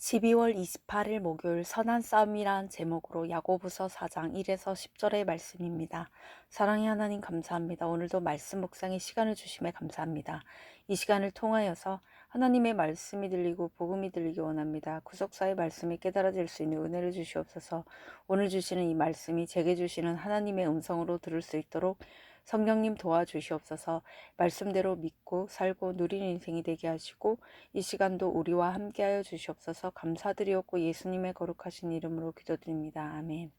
12월 28일 목요일 선한 싸움이란 제목으로 야고보서 4장 1에서 10절의 말씀입니다. 사랑의 하나님 감사합니다. 오늘도 말씀 묵상의 시간을 주심에 감사합니다. 이 시간을 통하여서 하나님의 말씀이 들리고 복음이 들리기 원합니다. 구속사의 말씀이 깨달아질 수 있는 은혜를 주시옵소서. 오늘 주시는 이 말씀이 제게 주시는 하나님의 음성으로 들을 수 있도록 성령님 도와주시옵소서. 말씀대로 믿고 살고 누리는 인생이 되게 하시고 이 시간도 우리와 함께하여 주시옵소서. 감사드리옵고 예수님의 거룩하신 이름으로 기도드립니다. 아멘.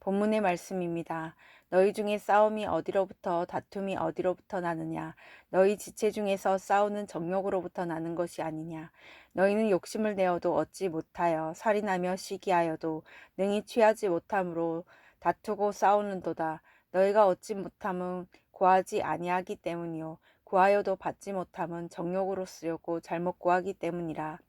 본문의 말씀입니다. 너희 중에 싸움이 어디로부터 다툼이 어디로부터 나느냐? 너희 지체 중에서 싸우는 정욕으로부터 나는 것이 아니냐? 너희는 욕심을 내어도 얻지 못하여 살인하며 시기하여도 능히 취하지 못함으로 다투고 싸우는도다. 너희가 얻지 못함은 구하지 아니하기 때문이요 구하여도 받지 못함은 정욕으로 쓰려고 잘못 구하기 때문이라.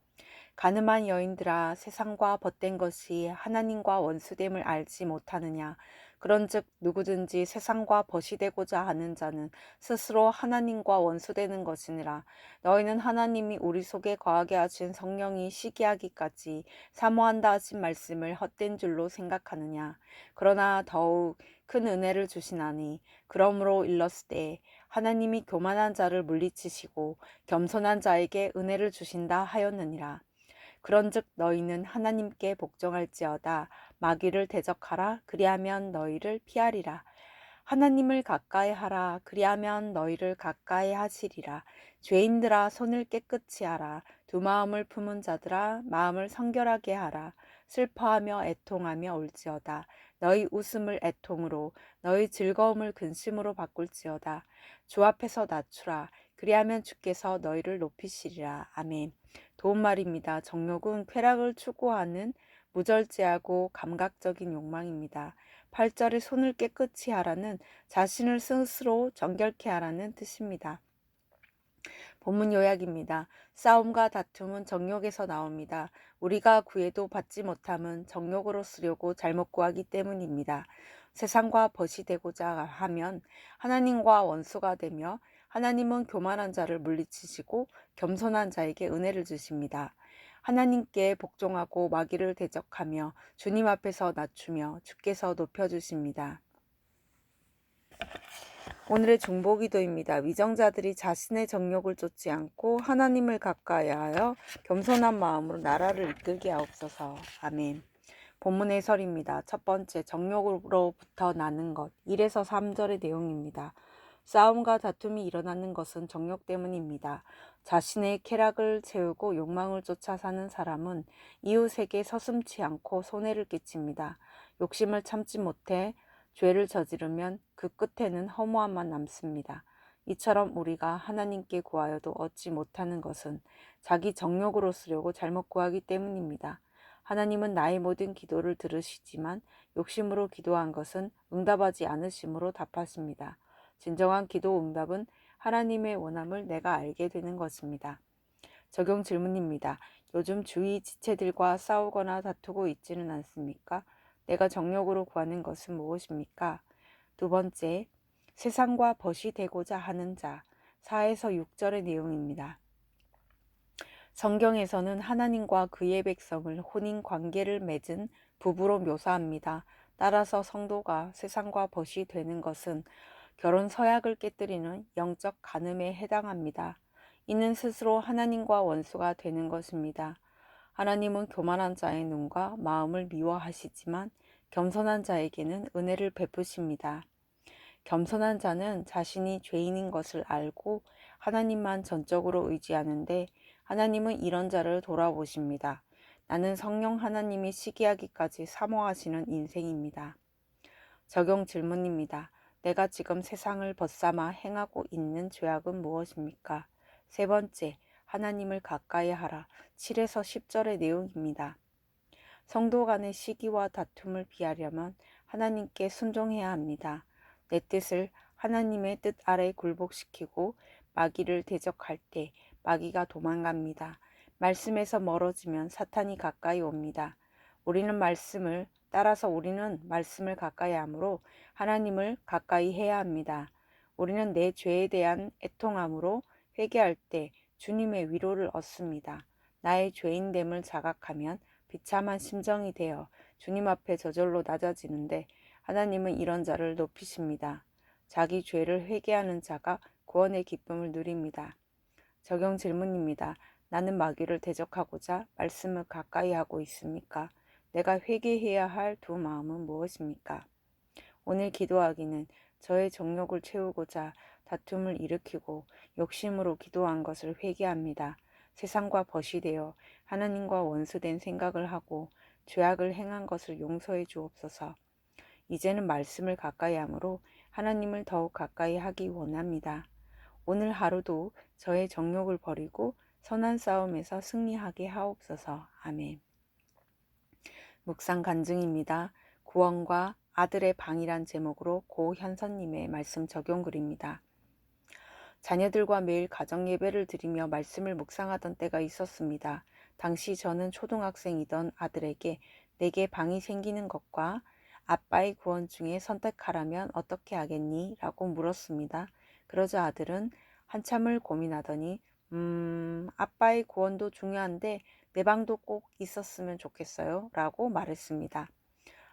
가늠한 여인들아, 세상과 벗된 것이 하나님과 원수됨을 알지 못하느냐? 그런즉 누구든지 세상과 벗이 되고자 하는 자는 스스로 하나님과 원수되는 것이니라. 너희는 하나님이 우리 속에 거하게 하신 성령이 시기하기까지 사모한다 하신 말씀을 헛된 줄로 생각하느냐? 그러나 더욱 큰 은혜를 주시나니 그러므로 일렀으되 하나님이 교만한 자를 물리치시고 겸손한 자에게 은혜를 주신다 하였느니라. 그런즉 너희는 하나님께 복종할지어다. 마귀를 대적하라. 그리하면 너희를 피하리라. 하나님을 가까이 하라. 그리하면 너희를 가까이 하시리라. 죄인들아 손을 깨끗이 하라. 두 마음을 품은 자들아 마음을 성결하게 하라. 슬퍼하며 애통하며 울지어다. 너희 웃음을 애통으로 너희 즐거움을 근심으로 바꿀지어다. 주 앞에서 낮추라. 그리하면 주께서 너희를 높이시리라. 아멘. 도움말입니다. 정욕은 쾌락을 추구하는 무절제하고 감각적인 욕망입니다. 8절에 손을 깨끗이 하라는 자신을 스스로 정결케 하라는 뜻입니다. 본문 요약입니다. 싸움과 다툼은 정욕에서 나옵니다. 우리가 구해도 받지 못함은 정욕으로 쓰려고 잘못 구하기 때문입니다. 세상과 벗이 되고자 하면 하나님과 원수가 되며 하나님은 교만한 자를 물리치시고 겸손한 자에게 은혜를 주십니다. 하나님께 복종하고 마귀를 대적하며 주님 앞에서 낮추며 주께서 높여주십니다. 오늘의 중보기도입니다. 위정자들이 자신의 정욕을 쫓지 않고 하나님을 가까이하여 겸손한 마음으로 나라를 이끌게 하옵소서. 아멘. 본문 해설입니다. 첫 번째, 정욕으로부터 나는 것. 1에서 3절의 내용입니다. 싸움과 다툼이 일어나는 것은 정욕 때문입니다. 자신의 쾌락을 채우고 욕망을 쫓아 사는 사람은 이웃에게 서슴지 않고 손해를 끼칩니다. 욕심을 참지 못해 죄를 저지르면 그 끝에는 허무함만 남습니다. 이처럼 우리가 하나님께 구하여도 얻지 못하는 것은 자기 정욕으로 쓰려고 잘못 구하기 때문입니다. 하나님은 나의 모든 기도를 들으시지만 욕심으로 기도한 것은 응답하지 않으심으로 답하십니다. 진정한 기도 응답은 하나님의 원함을 내가 알게 되는 것입니다. 적용 질문입니다. 요즘 주위 지체들과 싸우거나 다투고 있지는 않습니까? 내가 정욕으로 구하는 것은 무엇입니까? 두 번째, 세상과 벗이 되고자 하는 자. 4에서 6절의 내용입니다. 성경에서는 하나님과 그의 백성을 혼인 관계를 맺은 부부로 묘사합니다. 따라서 성도가 세상과 벗이 되는 것은 결혼 서약을 깨뜨리는 영적 간음에 해당합니다. 이는 스스로 하나님과 원수가 되는 것입니다. 하나님은 교만한 자의 눈과 마음을 미워하시지만 겸손한 자에게는 은혜를 베푸십니다. 겸손한 자는 자신이 죄인인 것을 알고 하나님만 전적으로 의지하는데 하나님은 이런 자를 돌아보십니다. 나는 성령 하나님이 시기하기까지 사모하시는 인생입니다. 적용 질문입니다. 내가 지금 세상을 벗삼아 행하고 있는 죄악은 무엇입니까? 세 번째, 하나님을 가까이 하라. 7에서 10절의 내용입니다. 성도 간의 시기와 다툼을 피하려면 하나님께 순종해야 합니다. 내 뜻을 하나님의 뜻 아래 굴복시키고 마귀를 대적할 때 마귀가 도망갑니다. 말씀에서 멀어지면 사탄이 가까이 옵니다. 따라서 우리는 말씀을 가까이 하므로 하나님을 가까이 해야 합니다. 우리는 내 죄에 대한 애통함으로 회개할 때 주님의 위로를 얻습니다. 나의 죄인됨을 자각하면 비참한 심정이 되어 주님 앞에 저절로 낮아지는데 하나님은 이런 자를 높이십니다. 자기 죄를 회개하는 자가 구원의 기쁨을 누립니다. 적용 질문입니다. 나는 마귀를 대적하고자 말씀을 가까이 하고 있습니까? 내가 회개해야 할 두 마음은 무엇입니까? 오늘 기도하기는 저의 정욕을 채우고자 다툼을 일으키고 욕심으로 기도한 것을 회개합니다. 세상과 벗이 되어 하나님과 원수된 생각을 하고 죄악을 행한 것을 용서해 주옵소서. 이제는 말씀을 가까이 함으로 하나님을 더욱 가까이 하기 원합니다. 오늘 하루도 저의 정욕을 버리고 선한 싸움에서 승리하게 하옵소서. 아멘. 묵상 간증입니다. 구원과 아들의 방이란 제목으로 고현선님의 말씀 적용글입니다. 자녀들과 매일 가정 예배를 드리며 말씀을 묵상하던 때가 있었습니다. 당시 저는 초등학생이던 아들에게 내게 방이 생기는 것과 아빠의 구원 중에 선택하라면 어떻게 하겠니? 라고 물었습니다. 그러자 아들은 한참을 고민하더니 아빠의 구원도 중요한데 내 방도 꼭 있었으면 좋겠어요 라고 말했습니다.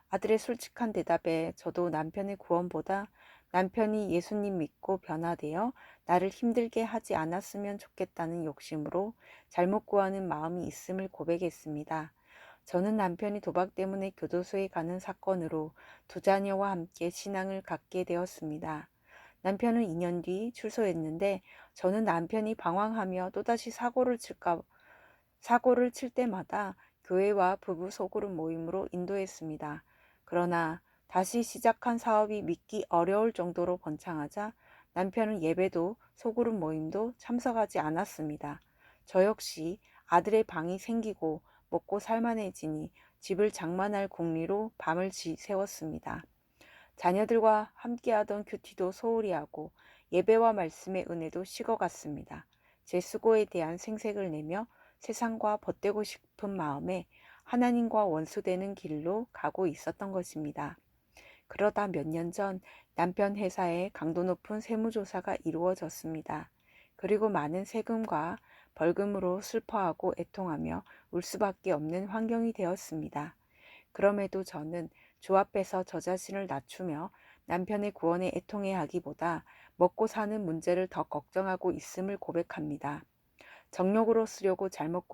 아들의 솔직한 대답에 저도 남편의 구원보다 남편이 예수님 믿고 변화되어 나를 힘들게 하지 않았으면 좋겠다는 욕심으로 잘못 구하는 마음이 있음을 고백했습니다. 저는 남편이 도박 때문에 교도소에 가는 사건으로 두 자녀와 함께 신앙을 갖게 되었습니다. 남편은 2년 뒤 출소했는데 저는 남편이 방황하며 또다시 사고를 칠 때마다 교회와 부부 소그룹 모임으로 인도했습니다. 그러나 다시 시작한 사업이 믿기 어려울 정도로 번창하자 남편은 예배도 소그룹 모임도 참석하지 않았습니다. 저 역시 아들의 방이 생기고 먹고 살만해지니 집을 장만할 궁리로 밤을 새웠습니다. 자녀들과 함께하던 큐티도 소홀히 하고 예배와 말씀의 은혜도 식어갔습니다. 제 수고에 대한 생색을 내며 세상과 벗되고 싶은 마음에 하나님과 원수되는 길로 가고 있었던 것입니다. 그러다 몇 년 전 남편 회사에 강도 높은 세무조사가 이루어졌습니다. 그리고 많은 세금과 벌금으로 슬퍼하고 애통하며 울 수밖에 없는 환경이 되었습니다. 그럼에도 저는 주 앞에서 저 자신을 낮추며 남편의 구원에 애통해 하기보다 먹고 사는 문제를 더 걱정하고 있음을 고백합니다. 정욕으로 쓰려고 잘못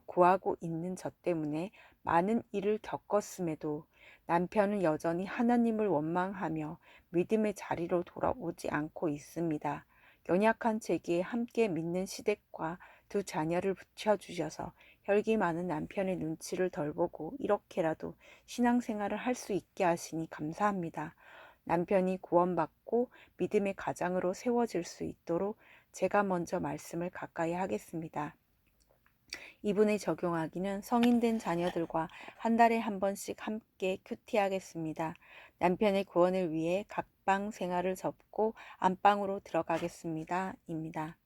구하고 있는 저 때문에 많은 일을 겪었음에도 남편은 여전히 하나님을 원망하며 믿음의 자리로 돌아오지 않고 있습니다. 연약한 제기에 함께 믿는 시댁과 두 자녀를 붙여주셔서 혈기 많은 남편의 눈치를 덜 보고 이렇게라도 신앙생활을 할 수 있게 하시니 감사합니다. 남편이 구원받고 믿음의 가장으로 세워질 수 있도록 제가 먼저 말씀을 가까이 하겠습니다. 이분에 적용하기는 성인된 자녀들과 한 달에 한 번씩 함께 큐티하겠습니다. 남편의 구원을 위해 각방 생활을 접고 안방으로 들어가겠습니다. 입니다.